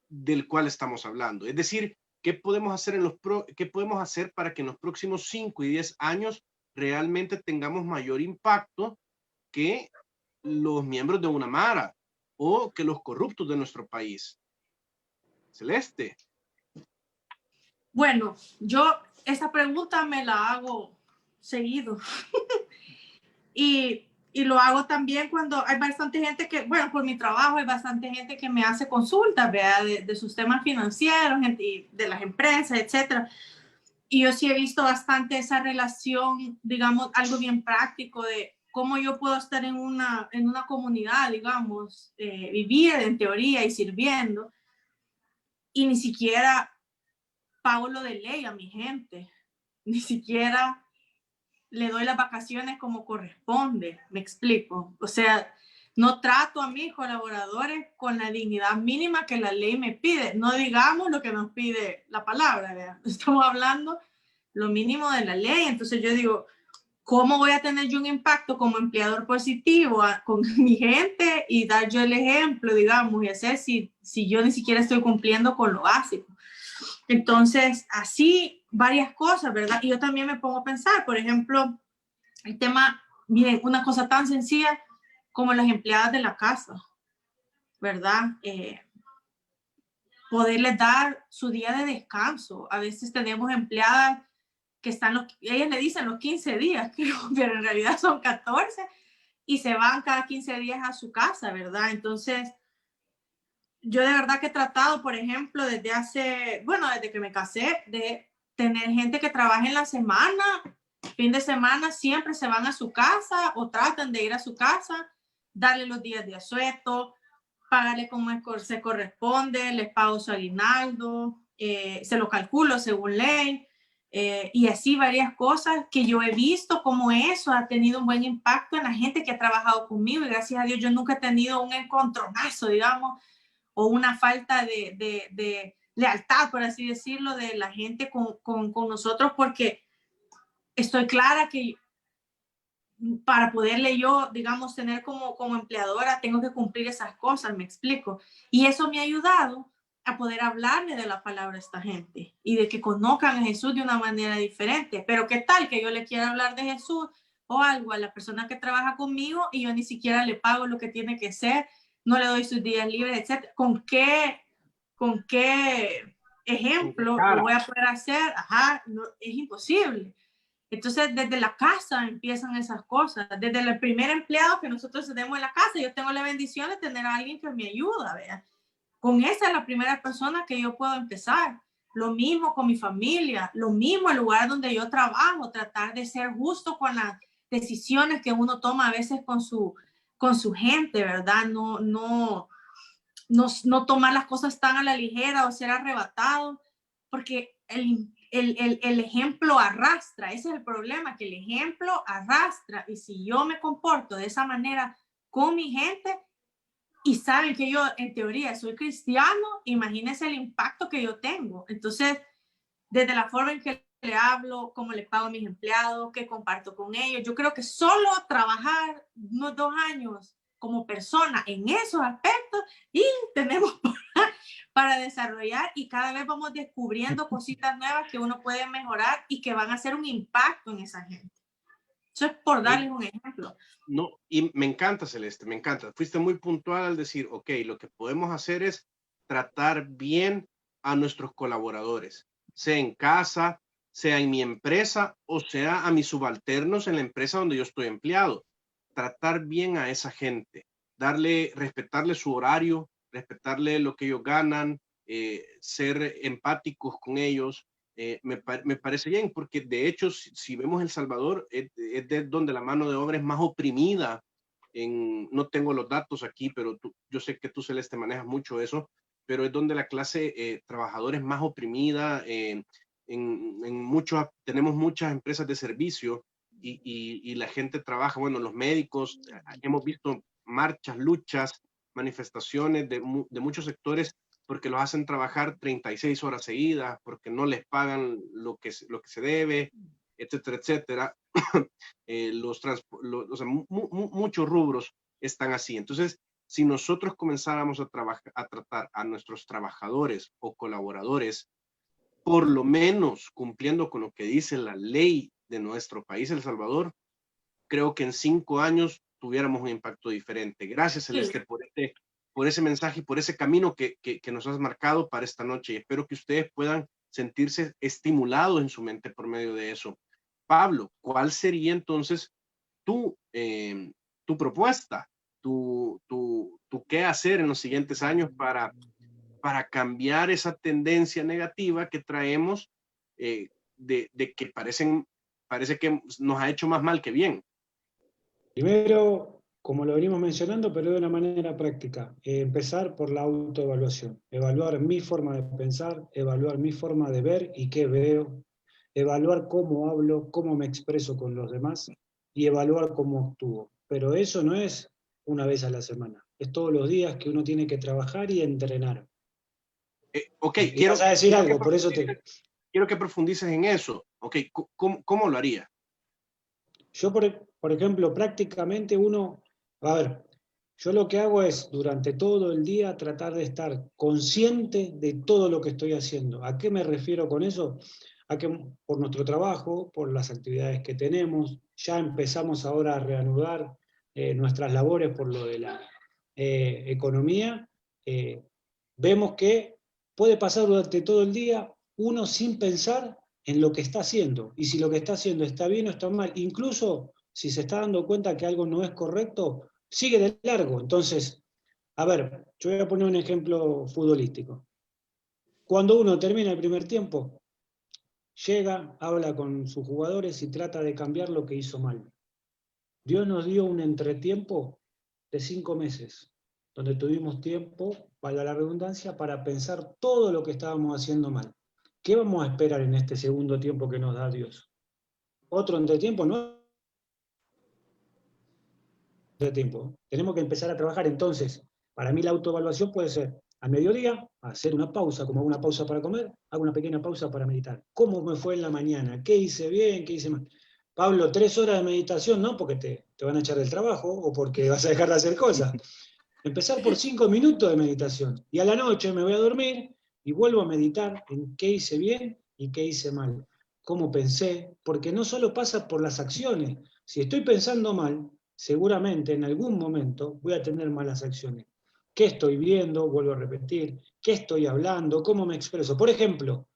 del cual estamos hablando? Es decir, ¿qué podemos hacer para que en los próximos 5 y 10 años realmente tengamos mayor impacto que los miembros de una mara o que los corruptos de nuestro país? Celeste. Bueno, yo esta pregunta me la hago seguido. y lo hago también cuando hay bastante gente que, bueno, por mi trabajo hay bastante gente que me hace consultas, ¿verdad? De sus temas financieros, de las empresas, etcétera. Y yo sí he visto bastante esa relación, digamos, algo bien práctico de cómo yo puedo estar en una comunidad, digamos, vivir en teoría y sirviendo, y ni siquiera pago lo de ley a mi gente, ni siquiera le doy las vacaciones como corresponde, me explico. O sea, no trato a mis colaboradores con la dignidad mínima que la ley me pide. No digamos lo que nos pide la palabra, ¿verdad? Estamos hablando lo mínimo de la ley. Entonces yo digo, ¿cómo voy a tener yo un impacto como empleador positivo con mi gente y dar yo el ejemplo, digamos, y hacer si yo ni siquiera estoy cumpliendo con lo básico? Entonces, así varias cosas, ¿verdad? Y yo también me pongo a pensar, por ejemplo, el tema, miren, una cosa tan sencilla como las empleadas de la casa, ¿verdad? Poderles dar su día de descanso. A veces tenemos empleadas que están, ellas le dicen los 15 días, pero en realidad son 14 y se van cada 15 días a su casa, ¿verdad? Entonces, yo de verdad que he tratado, por ejemplo, desde que me casé, de tener gente que trabaje en la semana, fin de semana, siempre se van a su casa o tratan de ir a su casa, darle los días de asueto, pagarle como se corresponde, les pago su aguinaldo, se lo calculo según ley, y así varias cosas que yo he visto como eso ha tenido un buen impacto en la gente que ha trabajado conmigo, y gracias a Dios yo nunca he tenido un encontronazo, digamos, o una falta de lealtad, por así decirlo, de la gente con nosotros, porque estoy clara que para poderle yo, digamos, tener como empleadora, tengo que cumplir esas cosas, me explico. Y eso me ha ayudado a poder hablarle de la palabra a esta gente y de que conozcan a Jesús de una manera diferente. Pero ¿qué tal que yo le quiera hablar de Jesús o algo a la persona que trabaja conmigo y yo ni siquiera le pago lo que tiene que ser, no le doy sus días libres, etcétera? ¿Con qué ejemplo lo voy a poder hacer? Ajá, no, es imposible. Entonces, desde la casa empiezan esas cosas. Desde el primer empleado que nosotros tenemos en la casa, yo tengo la bendición de tener a alguien que me ayuda, ¿verdad? con esa es la primera persona que yo puedo empezar. Lo mismo con mi familia, lo mismo el lugar donde yo trabajo, tratar de ser justo con las decisiones que uno toma a veces con su gente, ¿verdad? No tomar las cosas tan a la ligera o ser arrebatado, porque el ejemplo arrastra, ese es el problema, que el ejemplo arrastra, y si yo me comporto de esa manera con mi gente, y saben que yo en teoría soy cristiano, imagínense el impacto que yo tengo. Entonces, desde la forma en que le hablo, cómo le pago a mis empleados, qué comparto con ellos, yo creo que solo trabajar unos 2 años como persona en esos aspectos y tenemos para desarrollar, y cada vez vamos descubriendo cositas nuevas que uno puede mejorar y que van a hacer un impacto en esa gente. Eso es por darles un ejemplo. No, y me encanta, Celeste, me encanta. Fuiste muy puntual al decir, ok, lo que podemos hacer es tratar bien a nuestros colaboradores, sea en casa, sea en mi empresa o sea a mis subalternos en la empresa donde yo estoy empleado. Tratar bien a esa gente, respetarle su horario, respetarle lo que ellos ganan, ser empáticos con ellos. Me parece bien, porque de hecho, si vemos El Salvador, es de donde la mano de obra es más oprimida. No tengo los datos aquí, pero yo sé que tú, Celeste, manejas mucho eso, pero es donde la clase trabajadora es más oprimida. Tenemos muchas empresas de servicio y la gente trabaja, bueno, los médicos, hemos visto marchas, luchas, manifestaciones de muchos sectores porque los hacen trabajar 36 horas seguidas, porque no les pagan lo que se debe, etcétera, etcétera. Muchos rubros están así. Entonces, si nosotros comenzáramos a tratar a nuestros trabajadores o colaboradores, por lo menos cumpliendo con lo que dice la ley de nuestro país, El Salvador, creo que en 5 años tuviéramos un impacto diferente. Gracias, Celeste, por ese mensaje y por ese camino que nos has marcado para esta noche. Y espero que ustedes puedan sentirse estimulados en su mente por medio de eso. Pablo, ¿cuál sería entonces tu propuesta? Tu qué hacer en los siguientes años para cambiar esa tendencia negativa que traemos de que parece que nos ha hecho más mal que bien? Primero, como lo venimos mencionando, pero de una manera práctica, empezar por la autoevaluación, evaluar mi forma de pensar, evaluar mi forma de ver y qué veo, evaluar cómo hablo, cómo me expreso con los demás y evaluar cómo actúo. Pero eso no es una vez a la semana, es todos los días que uno tiene que trabajar y entrenar. Ok, quiero decir algo, por eso quiero que profundices en eso. Ok, ¿cómo lo haría? Yo, por ejemplo, prácticamente yo lo que hago es, durante todo el día, tratar de estar consciente de todo lo que estoy haciendo. ¿A qué me refiero con eso? A que por nuestro trabajo, por las actividades que tenemos, ya empezamos ahora a reanudar nuestras labores por lo de la economía, vemos que puede pasar durante todo el día uno sin pensar en lo que está haciendo, y si lo que está haciendo está bien o está mal, incluso si se está dando cuenta que algo no es correcto, sigue de largo. Entonces, a ver, yo voy a poner un ejemplo futbolístico. Cuando uno termina el primer tiempo, llega, habla con sus jugadores y trata de cambiar lo que hizo mal. Dios nos dio un entretiempo de 5 meses, donde tuvimos tiempo, valga la redundancia, para pensar todo lo que estábamos haciendo mal. ¿Qué vamos a esperar en este segundo tiempo que nos da Dios? Otro entretiempo, ¿no? Entretiempo. Tenemos que empezar a trabajar. Entonces, para mí la autoevaluación puede ser a mediodía, hacer una pausa, como hago una pausa para comer, hago una pequeña pausa para meditar. ¿Cómo me fue en la mañana? ¿Qué hice bien? ¿Qué hice mal? Pablo, 3 horas de meditación, no porque te van a echar del trabajo o porque vas a dejar de hacer cosas. Empezar por 5 minutos de meditación. Y a la noche me voy a dormir y vuelvo a meditar en qué hice bien y qué hice mal. Cómo pensé, porque no solo pasa por las acciones. Si estoy pensando mal, seguramente en algún momento voy a tener malas acciones. ¿Qué estoy viendo? Vuelvo a repetir. ¿Qué estoy hablando? ¿Cómo me expreso? Por ejemplo,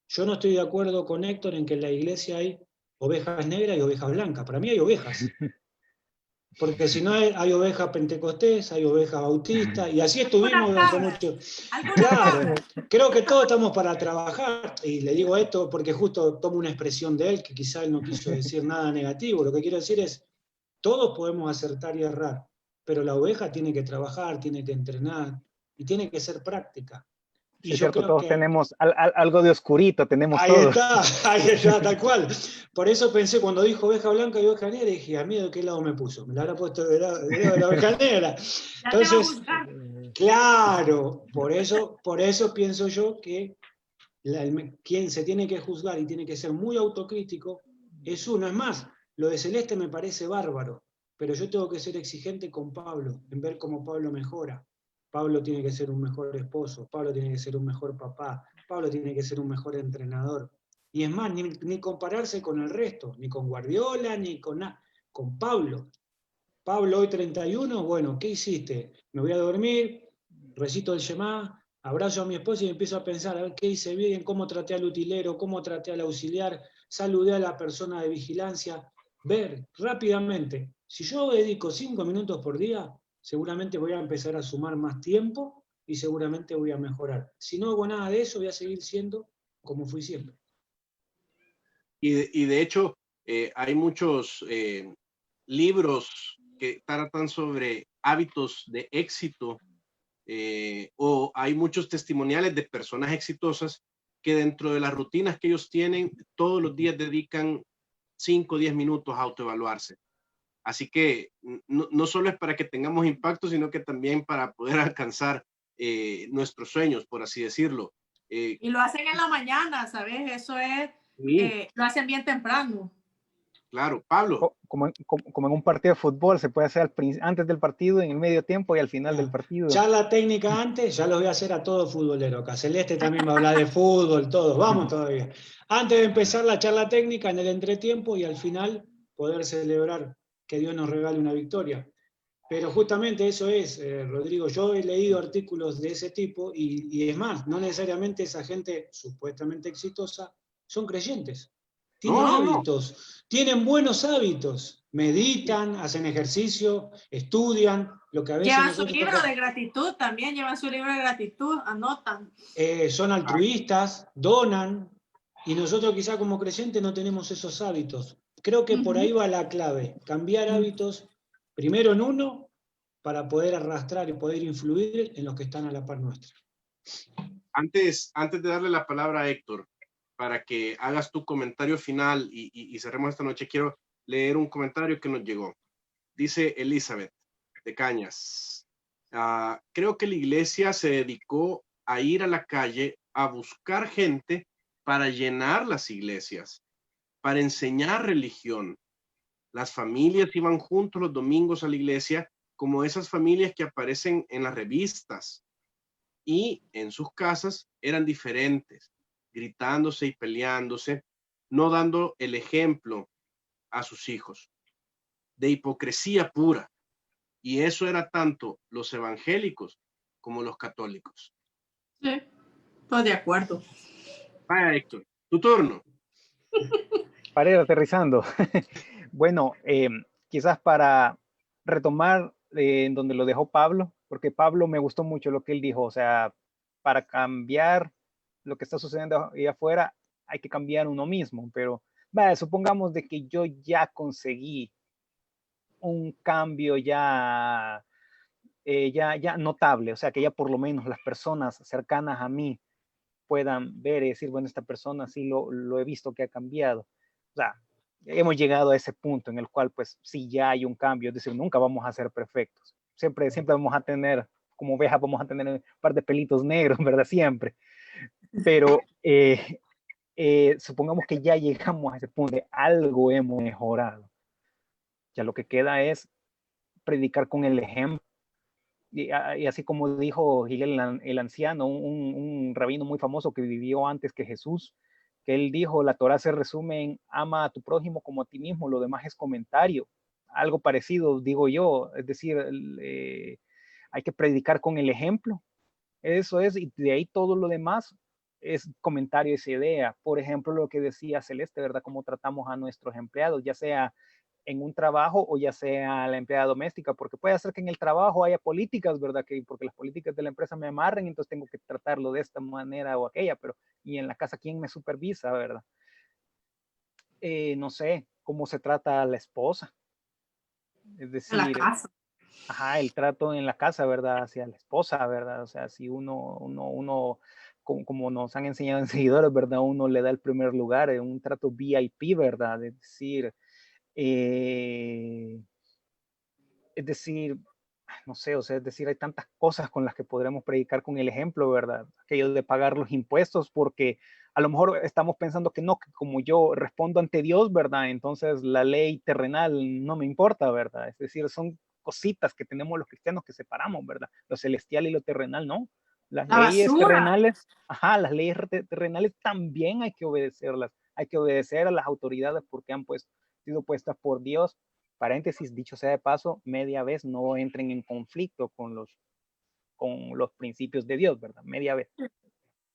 yo no estoy de acuerdo con Héctor en que en la iglesia hay ovejas negras y ovejas blancas. Para mí hay ovejas. porque si no hay ovejas pentecostés, hay ovejas bautistas, y así estuvimos Alguna durante cabra, mucho. alguna Claro, cabra. creo que todos estamos para trabajar, y le digo esto porque justo tomo una expresión de él, que quizá él no quiso decir nada negativo, lo que quiero decir es, todos podemos acertar y errar, pero la oveja tiene que trabajar, tiene que entrenar, y tiene que ser práctica. Y Sí, es yo cierto, creo todos que tenemos algo de oscurito, tenemos todos. ahí está, tal cual. Por eso pensé, cuando dijo oveja blanca y oveja negra, dije, ¿a mí de qué lado me puso? Me la habrá puesto del lado de la oveja negra. Ya te va a Entonces, juzgar. claro, por eso pienso yo que quien se tiene que juzgar y tiene que ser muy autocrítico es uno. Es más, lo de Celeste me parece bárbaro, pero yo tengo que ser exigente con Pablo, en ver cómo Pablo mejora. Pablo tiene que ser un mejor esposo, Pablo tiene que ser un mejor papá, Pablo tiene que ser un mejor entrenador. Y es más, ni compararse con el resto, ni con Guardiola, ni con nada, con Pablo. Pablo, hoy 31, bueno, ¿qué hiciste? Me voy a dormir, recito el Shemá, abrazo a mi esposa y empiezo a pensar, a ver qué hice bien, cómo traté al utilero, cómo traté al auxiliar, saludé a la persona de vigilancia. Ver rápidamente, si yo dedico 5 minutos por día, seguramente voy a empezar a sumar más tiempo y seguramente voy a mejorar. Si no hago nada de eso, voy a seguir siendo como fui siempre. Y de hecho, hay muchos libros que tratan sobre hábitos de éxito, o hay muchos testimoniales de personas exitosas que dentro de las rutinas que ellos tienen, todos los días dedican 5 o 10 minutos a autoevaluarse. Así que no solo es para que tengamos impacto, sino que también para poder alcanzar nuestros sueños, por así decirlo. Y lo hacen en la mañana, ¿sabes? Eso es, Sí, lo hacen bien temprano. claro, Pablo. Como en un partido de fútbol, se puede hacer antes del partido, en el medio tiempo y al final del partido. Charla técnica antes, ya los voy a hacer a todo futbolero acá. Celeste también va a hablar de fútbol, todos, vamos todavía. Antes de empezar la charla técnica, en el entretiempo y al final poder celebrar que Dios nos regale una victoria. Pero justamente eso es, Rodrigo, yo he leído artículos de ese tipo y es más, no necesariamente esa gente supuestamente exitosa son creyentes. Tienen No. hábitos, tienen buenos hábitos, meditan, hacen ejercicio, estudian, lo que a veces Llevan su nosotros libro de gratitud también, llevan su libro de gratitud, anotan. son altruistas, donan, y nosotros quizá como creyentes no tenemos esos hábitos. Creo que por ahí va la clave, cambiar hábitos primero en uno para poder arrastrar y poder influir en los que están a la par nuestra. Antes de darle la palabra a Héctor, para que hagas tu comentario final y cerremos esta noche, quiero leer un comentario que nos llegó. Dice Elizabeth de Cañas. Creo que la iglesia se dedicó a ir a la calle a buscar gente para llenar las iglesias, para enseñar religión. Las familias iban juntos los domingos a la iglesia, como esas familias que aparecen en las revistas, y en sus casas eran diferentes, gritándose y peleándose, no dando el ejemplo a sus hijos, de hipocresía pura. Y eso era tanto los evangélicos como los católicos. Sí, pues de acuerdo. Vaya, Héctor, tu turno. Para ir aterrizando. Bueno, quizás para retomar en donde lo dejó Pablo, porque Pablo me gustó mucho lo que él dijo, o sea, para cambiar lo que está sucediendo ahí afuera, hay que cambiar uno mismo, pero vaya, supongamos de que yo ya conseguí un cambio ya notable, o sea, que ya por lo menos las personas cercanas a mí puedan ver y decir, bueno, esta persona sí lo he visto que ha cambiado. O sea, hemos llegado a ese punto en el cual, pues, sí ya hay un cambio, es decir, nunca vamos a ser perfectos. Siempre vamos a tener, como ovejas, vamos a tener un par de pelitos negros, ¿verdad? Siempre. Pero supongamos que ya llegamos a ese punto de algo hemos mejorado. Ya lo que queda es predicar con el ejemplo. Y así como dijo Gilel el anciano, un rabino muy famoso que vivió antes que Jesús, que él dijo, la Torá se resume en ama a tu prójimo como a ti mismo, lo demás es comentario. Algo parecido, digo yo, es decir, hay que predicar con el ejemplo. Eso es, y de ahí todo lo demás es comentario, esa idea. Por ejemplo, lo que decía Celeste, ¿verdad? Cómo tratamos a nuestros empleados, ya sea en un trabajo o ya sea la empleada doméstica, porque puede ser que en el trabajo haya políticas, ¿verdad? Que porque las políticas de la empresa me amarren, entonces tengo que tratarlo de esta manera o aquella, pero y en la casa, ¿quién me supervisa, verdad? No sé cómo se trata a la esposa, es En la decir, casa. ajá, el trato en la casa, ¿verdad? Hacia la esposa, ¿verdad? O sea, si uno como nos han enseñado en seguidores, ¿verdad? Uno le da el primer lugar, un trato VIP, ¿verdad? Eh, es decir, no sé, o sea, es decir, hay tantas cosas con las que podremos predicar con el ejemplo, ¿verdad? Aquello de pagar los impuestos, porque a lo mejor estamos pensando que no, que como yo respondo ante Dios, ¿verdad? Entonces la ley terrenal no me importa, ¿verdad? Es decir, son cositas que tenemos los cristianos que separamos, ¿verdad? Lo celestial y lo terrenal, ¿no? Las La leyes basura. terrenales, ajá, las leyes terrenales también hay que obedecerlas, hay que obedecer a las autoridades porque han sido puestas por Dios. Paréntesis, dicho sea de paso, media vez no entren en conflicto con los principios de Dios, ¿verdad? Media vez.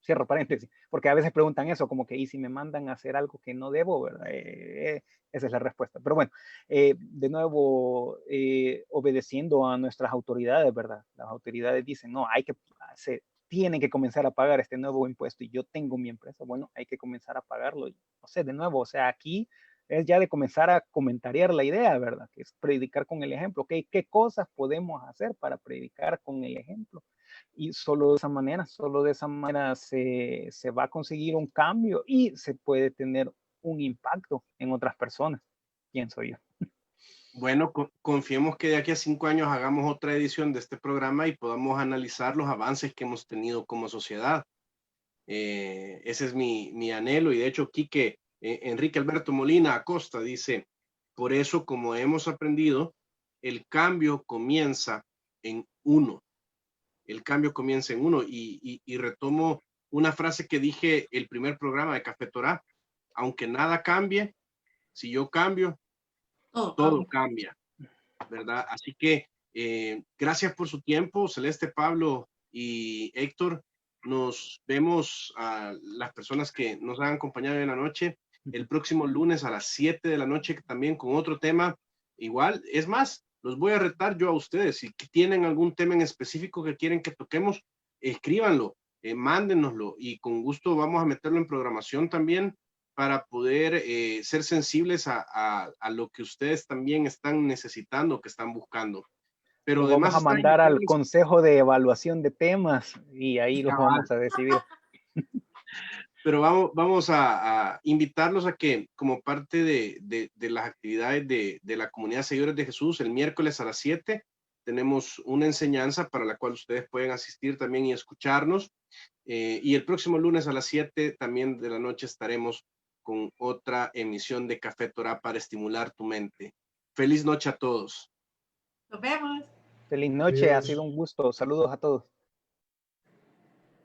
Cierro paréntesis, porque a veces preguntan eso, como que, ¿y si me mandan a hacer algo que no debo, verdad? Esa es la respuesta. Pero bueno, de nuevo, obedeciendo a nuestras autoridades, ¿verdad? Las autoridades dicen, no, se tienen que comenzar a pagar este nuevo impuesto y yo tengo mi empresa, bueno, hay que comenzar a pagarlo. No sé, de nuevo, o sea, aquí es ya de comenzar a comentariar la idea, ¿verdad? Que es predicar con el ejemplo. ¿Qué cosas podemos hacer para predicar con el ejemplo? Y solo de esa manera se va a conseguir un cambio y se puede tener un impacto en otras personas, pienso yo. Bueno, confiemos que de aquí a 5 años hagamos otra edición de este programa y podamos analizar los avances que hemos tenido como sociedad. Ese es mi anhelo y de hecho Quique, Enrique Alberto Molina Acosta dice, por eso como hemos aprendido, el cambio comienza en uno. El cambio comienza en uno y retomo una frase que dije el primer programa de Café Torá, aunque nada cambie, si yo cambio, todo cambia, ¿verdad? Así que gracias por su tiempo, Celeste, Pablo y Héctor. Nos vemos a las personas que nos han acompañado en la noche el próximo lunes a las 7 de la noche también con otro tema igual. Es más, los voy a retar yo a ustedes. Si tienen algún tema en específico que quieren que toquemos, escríbanlo, mándenoslo y con gusto vamos a meterlo en programación también para poder ser sensibles a lo que ustedes también están necesitando, que están buscando. Pero Los además vamos a está mandar al invitarles. Consejo de Evaluación de Temas y ahí los vamos a decidir. Pero vamos a invitarlos a que, como parte de las actividades de la comunidad Seguidores de Jesús, el miércoles a las 7 tenemos una enseñanza para la cual ustedes pueden asistir también y escucharnos. Y el próximo lunes a las 7 también de la noche estaremos con otra emisión de Café Torá para estimular tu mente. Feliz noche a todos. Nos vemos. Feliz noche, ha sido un gusto. Saludos a todos.